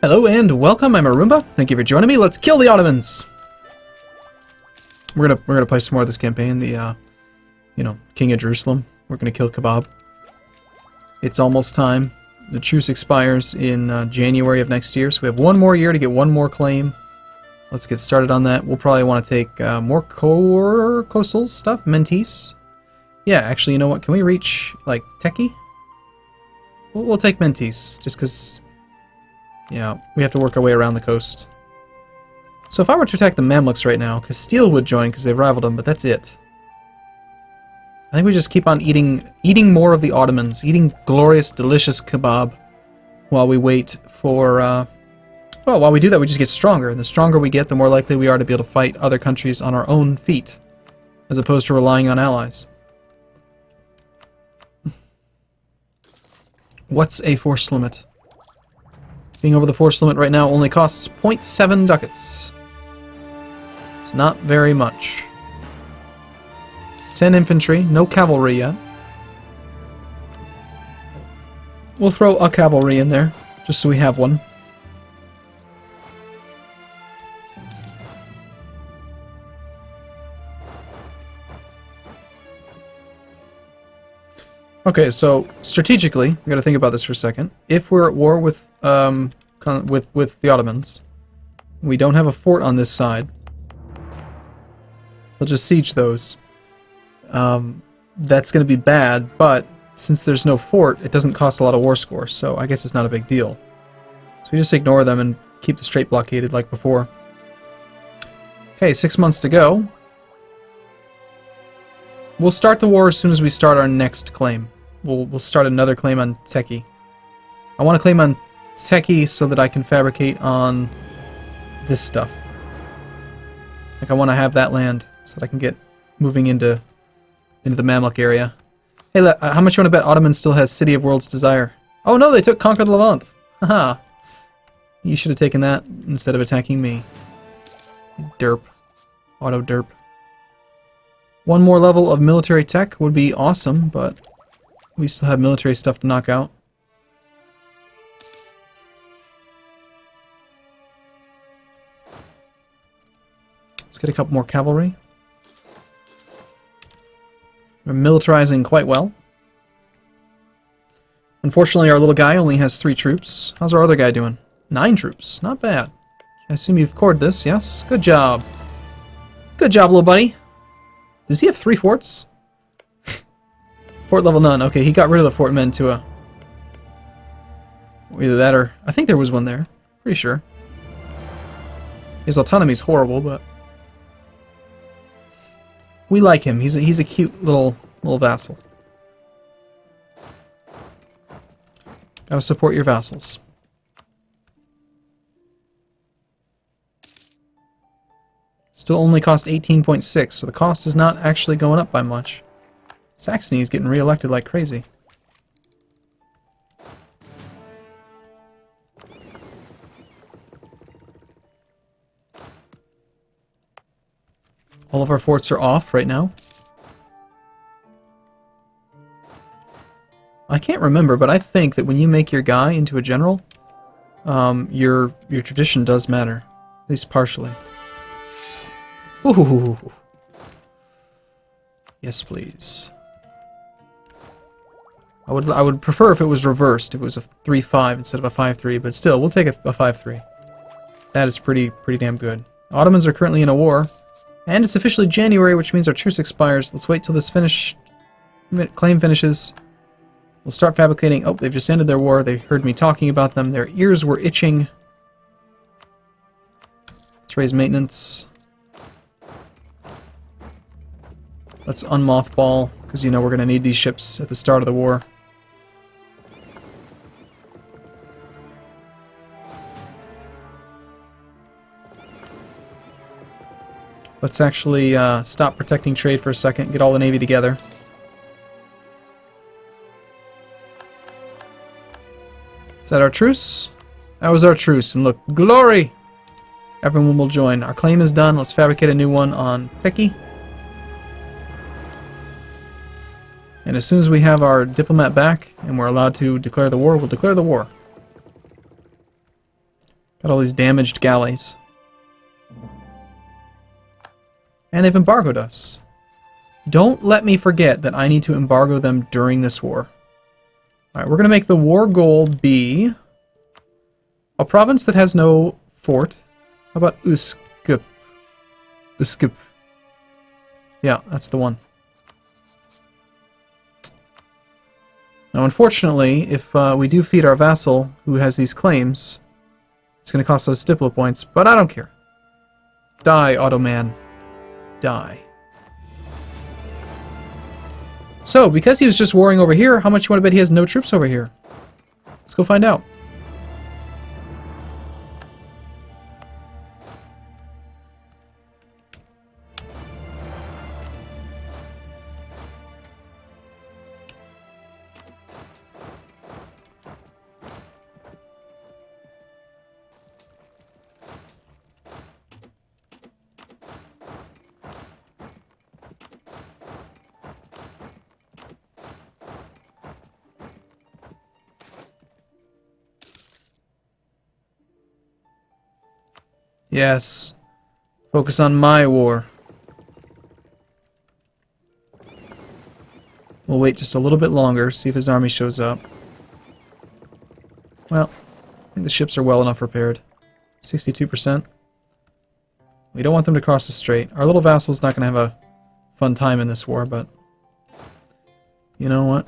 Hello and welcome, I'm Arumba. Thank you for joining me. Let's kill the Ottomans! We're gonna play some more of this campaign, the King of Jerusalem. We're gonna kill Kebab. It's almost time. The truce expires in January of next year, so we have one more year to get one more claim. Let's get started on that. We'll probably want to take more coastal stuff, Mentees. Yeah, actually, you know what? Can we reach, like, Teki? We'll take Mentees, just because... yeah, we have to work our way around the coast. So if I were to attack the Mamluks right now, because Steel would join because they've rivaled them, but that's it. I think we just keep on eating more of the Ottomans, eating glorious, delicious kebab, while we wait for, well, while we do that, we just get stronger, and the stronger we get, the more likely we are to be able to fight other countries on our own feet, as opposed to relying on allies. What's a force limit? Being over the force limit right now only costs 0.7 ducats. It's not very much. 10 infantry, no cavalry yet. We'll throw a cavalry in there, just so we have one. Okay, so strategically, we gotta think about this for a second. If we're at war with the Ottomans, we don't have a fort on this side. We'll just siege those. That's gonna be bad, but since there's no fort, it doesn't cost a lot of war score, so I guess it's not a big deal. So we just ignore them and keep the strait blockaded like before. Okay, 6 months to go. We'll start the war as soon as we start our next claim. We'll start another claim on Teki. I want to claim on Teki so that I can fabricate on this stuff. Like, I want to have that land so that I can get moving into the Mamluk area. Hey, how much you want to bet Ottoman still has City of World's Desire? Oh no, they took Conquer the Levant. Haha. You should have taken that instead of attacking me. Derp. Auto derp. One more level of military tech would be awesome, but we still have military stuff to knock out. Let's get a couple more cavalry. We're militarizing quite well. Unfortunately, our little guy only has 3 troops. How's our other guy doing? 9 troops. Not bad. I assume you've cored this, yes? Good job. Good job, little buddy. Does he have 3 forts? Fort level none. Okay, he got rid of the Fort Mantua. Either that or... I think there was one there. Pretty sure. His autonomy's horrible, but... we like him. He's a cute little vassal. Gotta support your vassals. Still only cost 18.6, so the cost is not actually going up by much. Saxony is getting re-elected like crazy. All of our forts are off right now. I can't remember, but I think that when you make your guy into a general, your tradition does matter, at least partially. Ooh. Yes, please. I would prefer if it was reversed. If it was a 3-5 instead of a 5-3, but still, we'll take a 5-3. That is pretty damn good. Ottomans are currently in a war, and it's officially January, which means our truce expires. Let's wait till this claim finishes. We'll start fabricating. Oh, they've just ended their war. They heard me talking about them. Their ears were itching. Let's raise maintenance. Let's unmothball, because you know we're going to need these ships at the start of the war. Let's actually stop protecting trade for a second, get all the navy together. Is that our truce? That was our truce, and look, glory! Everyone will join. Our claim is done. Let's fabricate a new one on Teki. And as soon as we have our diplomat back and we're allowed to declare the war, we'll declare the war. Got all these damaged galleys. And they've embargoed us. Don't let me forget that I need to embargo them during this war. Alright, we're going to make the war goal be a province that has no fort. How about Uskip? Uskip. Yeah, that's the one. Now, unfortunately, if we do feed our vassal, who has these claims, it's going to cost us diplo points, but I don't care. Die, Ottoman. Die. So, because he was just warring over here, how much you want to bet he has no troops over here? Let's go find out. Yes. Focus on my war. We'll wait just a little bit longer, see if his army shows up. Well, I think the ships are well enough repaired. 62%. We don't want them to cross the strait. Our little vassal's not going to have a fun time in this war, but you know what?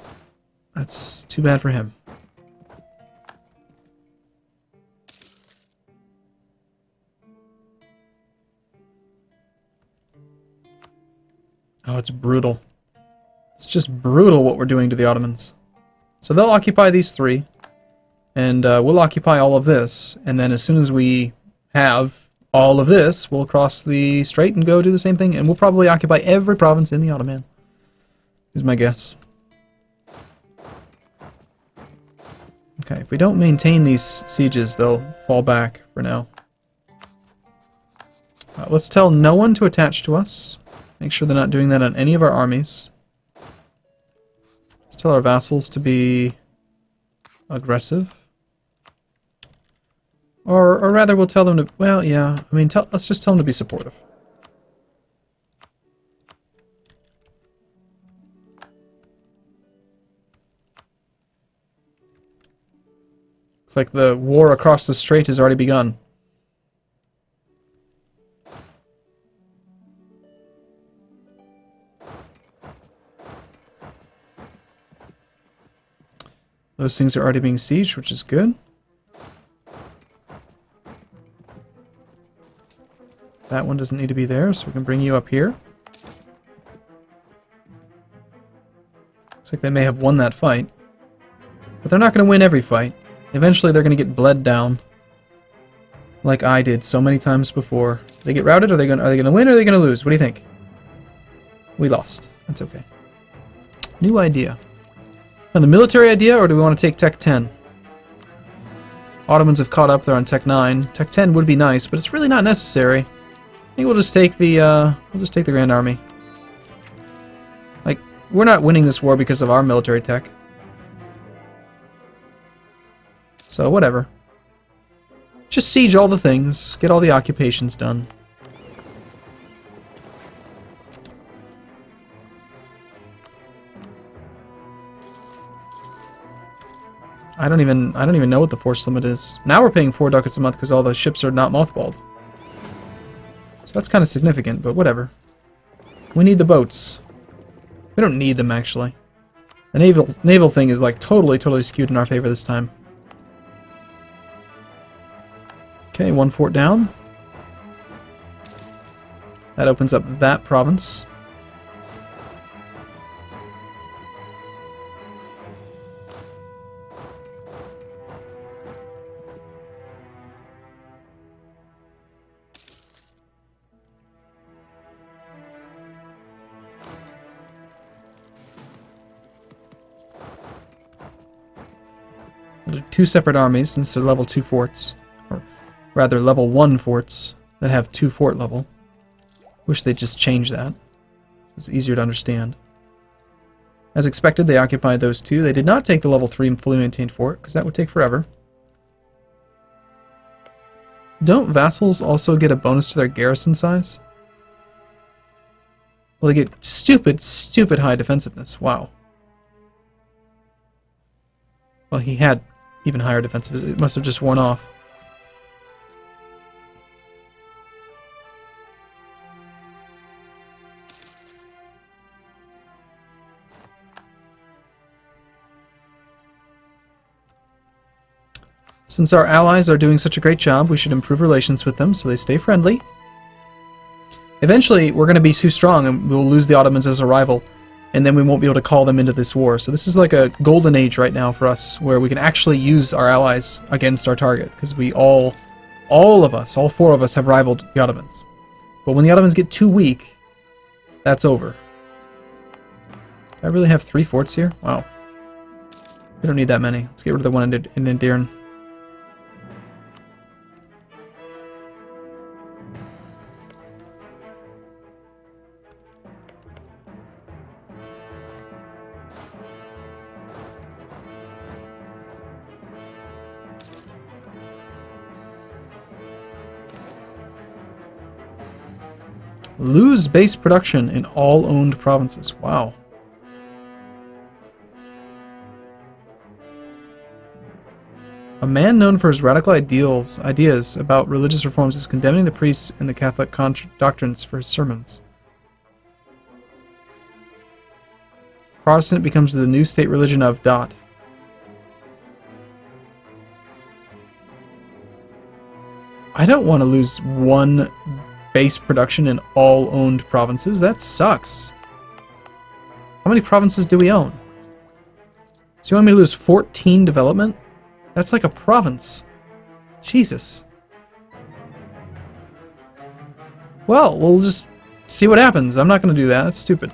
That's too bad for him. Oh, it's brutal. It's just brutal what we're doing to the Ottomans. So they'll occupy these three, and we'll occupy all of this, and then as soon as we have all of this, we'll cross the strait and go do the same thing, and we'll probably occupy every province in the Ottoman, is my guess. Okay, if we don't maintain these sieges, they'll fall back for now. Let's tell no one to attach to us. Make sure they're not doing that on any of our armies. Let's tell our vassals to be aggressive. Or rather, we'll tell them to... Well, yeah. I mean, let's just tell them to be supportive. Looks like the war across the strait has already begun. Those things are already being sieged, which is good. That one doesn't need to be there, so we can bring you up here. Looks like they may have won that fight. But they're not going to win every fight. Eventually they're going to get bled down. Like I did so many times before. They get routed, are they going to win or are they going to lose? What do you think? We lost. That's okay. New idea. Now the military idea, or do we want to take Tech 10? Ottomans have caught up, they're on Tech 9. Tech 10 would be nice, but it's really not necessary. I think we'll just take the Grand Army. Like, we're not winning this war because of our military tech. So, whatever. Just siege all the things, get all the occupations done. I don't even know what the force limit is. Now we're paying 4 ducats a month because all the ships are not mothballed. So that's kind of significant, but whatever. We need the boats. We don't need them, actually. The naval thing is like totally skewed in our favor this time. Okay, 1 fort down. That opens up that province. We'll do 2 separate armies since they're level 2 forts. Or rather, level 1 forts that have 2 fort level. Wish they'd just change that. It's easier to understand. As expected, they occupied those 2. They did not take the level 3 fully maintained fort, because that would take forever. Don't vassals also get a bonus to their garrison size? Well, they get stupid, stupid high defensiveness. Wow. Well, he had even higher defensiveness. It must have just worn off. Since our allies are doing such a great job, we should improve relations with them so they stay friendly. Eventually, we're going to be too strong and we'll lose the Ottomans as a rival, and then we won't be able to call them into this war. So this is like a golden age right now for us, where we can actually use our allies against our target, because we all of us, all four of us have rivaled the Ottomans. But when the Ottomans get too weak, that's over. Do I really have 3 forts here? Wow. We don't need that many. Let's get rid of the one in Endearn. Lose base production in all owned provinces. Wow. A man known for his radical ideas about religious reforms is condemning the priests and the Catholic doctrines for his sermons. Protestant becomes the new state religion of ... I don't want to lose one base production in all owned provinces. That sucks. How many provinces do we own? So you want me to lose 14 development? That's like a province. Jesus. Well, we'll just see what happens. I'm not going to do that. That's stupid.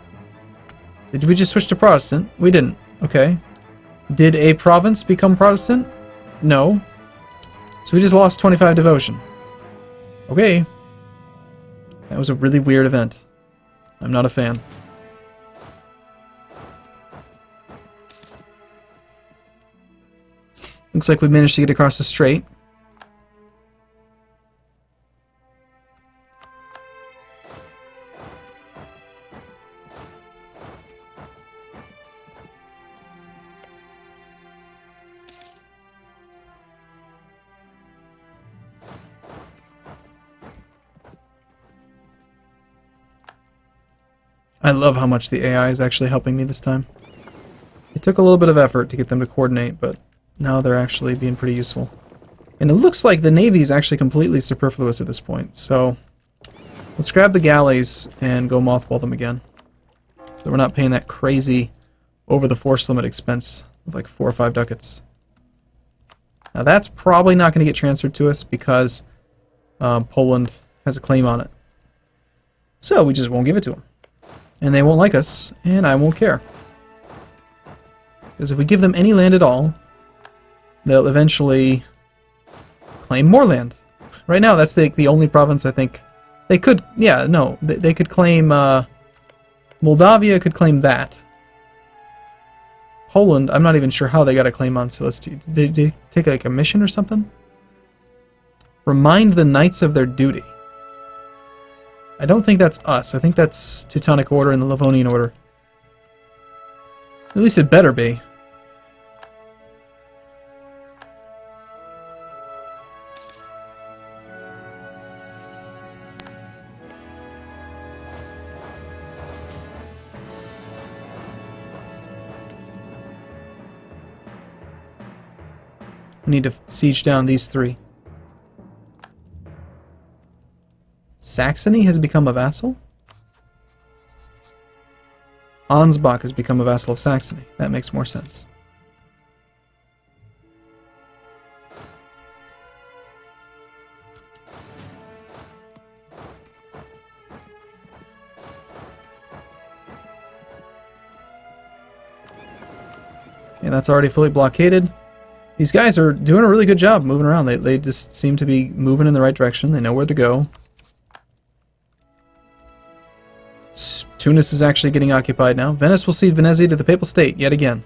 Did we just switch to Protestant? We didn't. Okay. Did a province become Protestant? No. So we just lost 25 devotion. Okay. That was a really weird event. I'm not a fan. Looks like we managed to get across the strait. I love how much the AI is actually helping me this time. It took a little bit of effort to get them to coordinate, but now they're actually being pretty useful. And it looks like the Navy is actually completely superfluous at this point, so let's grab the galleys and go mothball them again. So we're not paying that crazy over the force limit expense of like 4 or 5 ducats. Now that's probably not going to get transferred to us because Poland has a claim on it. So we just won't give it to them. And they won't like us, and I won't care. Because if we give them any land at all, they'll eventually claim more land. Right now, that's the only province I think they could. Yeah, no, they could claim. Moldavia could claim that. Poland, I'm not even sure how they got a claim on Celestia. Did they take like a mission or something? Remind the Knights of their duty. I don't think that's us. I think that's Teutonic Order and the Livonian Order. At least it better be. We need to siege down these 3. Saxony has become a vassal? Ansbach has become a vassal of Saxony. That makes more sense. Okay, that's already fully blockaded. These guys are doing a really good job moving around. They just seem to be moving in the right direction. They know where to go. Tunis is actually getting occupied now. Venice will cede Venezia to the Papal State yet again.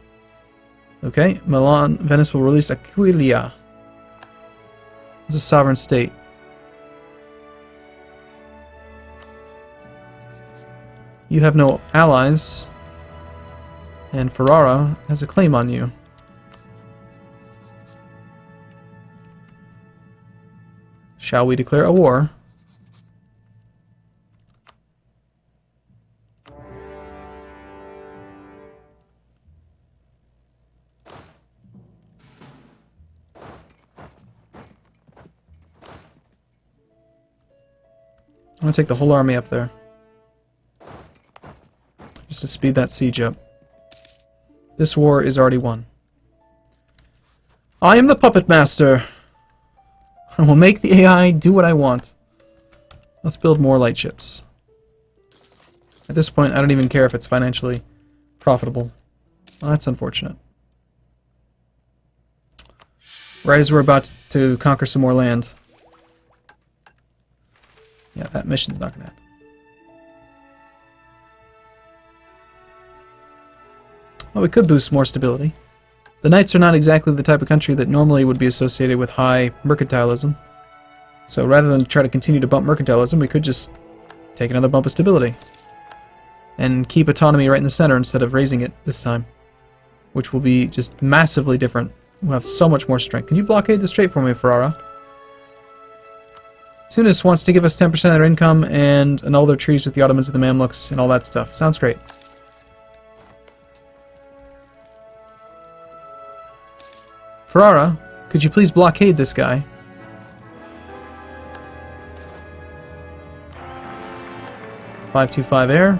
Okay, Milan, Venice will release Aquileia as a sovereign state. You have no allies. And Ferrara has a claim on you. Shall we declare a war? I'm gonna take the whole army up there. Just to speed that siege up. This war is already won. I am the puppet master. I will make the AI do what I want. Let's build more light ships. At this point, I don't even care if it's financially profitable. Well, that's unfortunate. Right as we're about to conquer some more land. Yeah, that mission's not going to happen. Well, we could boost more stability. The Knights are not exactly the type of country that normally would be associated with high mercantilism. So rather than try to continue to bump mercantilism, we could just take another bump of stability. And keep autonomy right in the center instead of raising it this time. Which will be just massively different. We'll have so much more strength. Can you blockade the strait for me, Ferrara? Tunis wants to give us 10% of their income and annul their treaties with the Ottomans and the Mamluks and all that stuff. Sounds great. Ferrara, could you please blockade this guy? .525 air.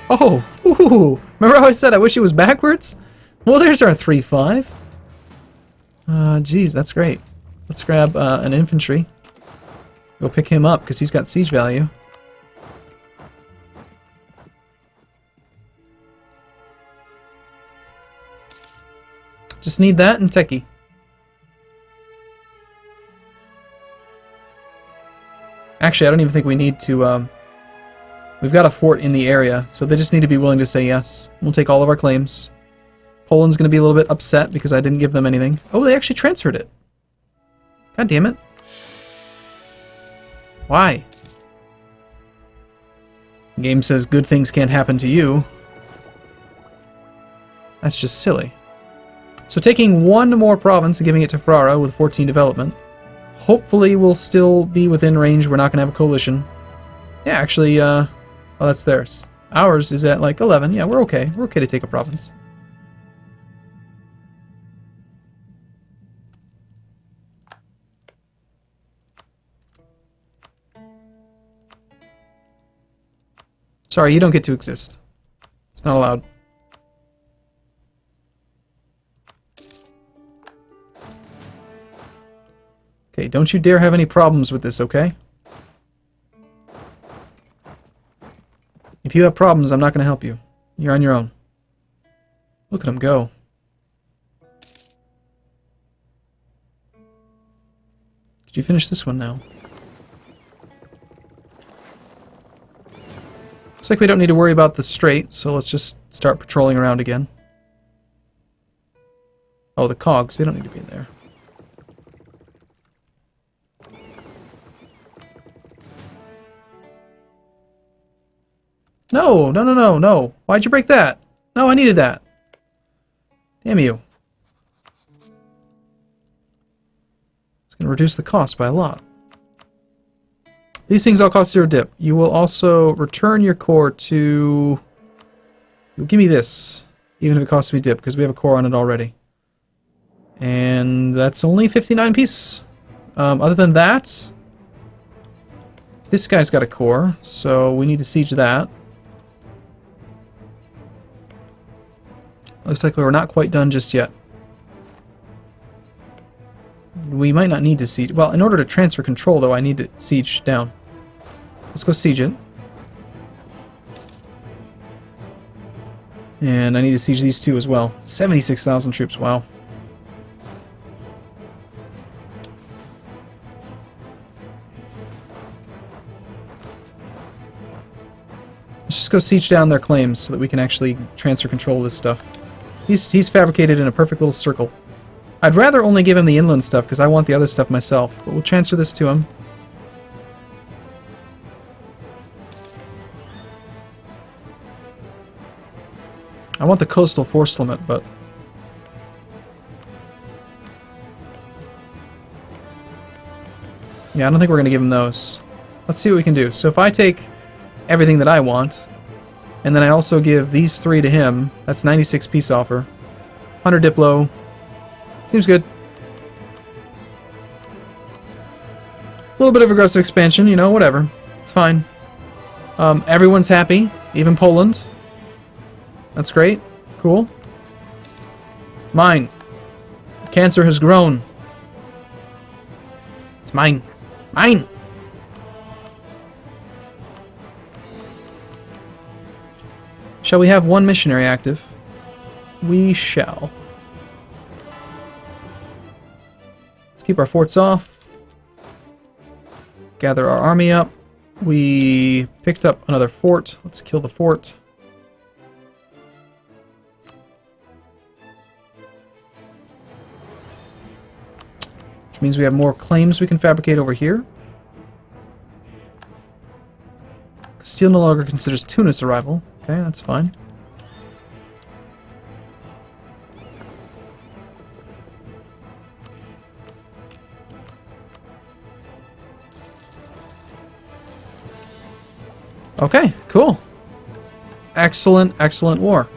Oh! Ooh! Remember how I said I wish it was backwards? Well, there's our 3-5. Geez, that's great. Let's grab an infantry. Go pick him up, because he's got siege value. Just need that and techie. Actually, I don't even think we need to... we've got a fort in the area, so they just need to be willing to say yes. We'll take all of our claims. Poland's going to be a little bit upset because I didn't give them anything. Oh, they actually transferred it. God damn it. Why? The game says good things can't happen to you. That's just silly. So taking one more province and giving it to Ferrara with 14 development. Hopefully we'll still be within range. We're not going to have a coalition. Yeah, actually, oh, that's theirs. Ours is at like 11. Yeah, we're okay. We're okay to take a province. Sorry, you don't get to exist. It's not allowed. Okay, don't you dare have any problems with this, okay? If you have problems, I'm not going to help you. You're on your own. Look at him go. Did you finish this one now? Looks like we don't need to worry about the strait, so let's just start patrolling around again. Oh, the cogs, they don't need to be in there. No, no, no, no, no. Why'd you break that? No, I needed that. Damn you. It's going to reduce the cost by a lot. These things all cost 0 dip. You will also return your core to... You'll give me this, even if it costs me dip, because we have a core on it already. And that's only 59 piece. Other than that, this guy's got a core, so we need to siege that. Looks like we're not quite done just yet. We might not need to siege. Well, in order to transfer control, though, I need to siege down. Let's go siege it. And I need to siege these two as well. 76,000 troops, wow. Let's just go siege down their claims so that we can actually transfer control of this stuff. He's fabricated in a perfect little circle. I'd rather only give him the inland stuff because I want the other stuff myself. But we'll transfer this to him. I want the coastal force limit, but... yeah, I don't think we're going to give him those. Let's see what we can do. So if I take everything that I want, and then I also give these 3 to him, that's 96 peace offer. 100 Diplo. Seems good. A little bit of aggressive expansion, you know, whatever. It's fine. Everyone's happy, even Poland. That's great. Cool. Mine. Cancer has grown. It's mine. Mine! Shall we have 1 missionary active? We shall. Let's keep our forts off. Gather our army up. We picked up another fort. Let's kill the fort. Which means we have more claims we can fabricate over here. Castile no longer considers Tunis a rival. Okay, that's fine. Okay, cool. Excellent, excellent war.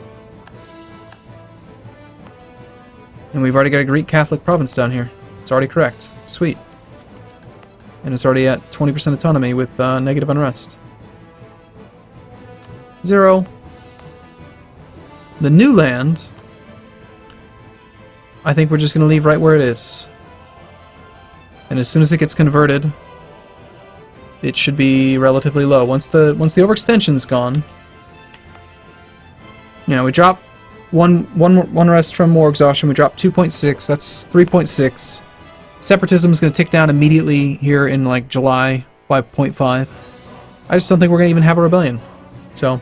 And we've already got a Greek Catholic province down here. It's already correct. Sweet. And it's already at 20% autonomy with negative unrest. 0. The new land, I think we're just going to leave right where it is. And as soon as it gets converted, it should be relatively low. Once the overextension's gone, you know, we drop one rest from war exhaustion, we drop 2.6, that's 3.6. Separatism is going to tick down immediately here in like July by 0.5. I just don't think we're going to even have a rebellion. So,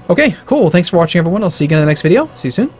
okay, cool. Thanks for watching, everyone. I'll see you again in the next video. See you soon.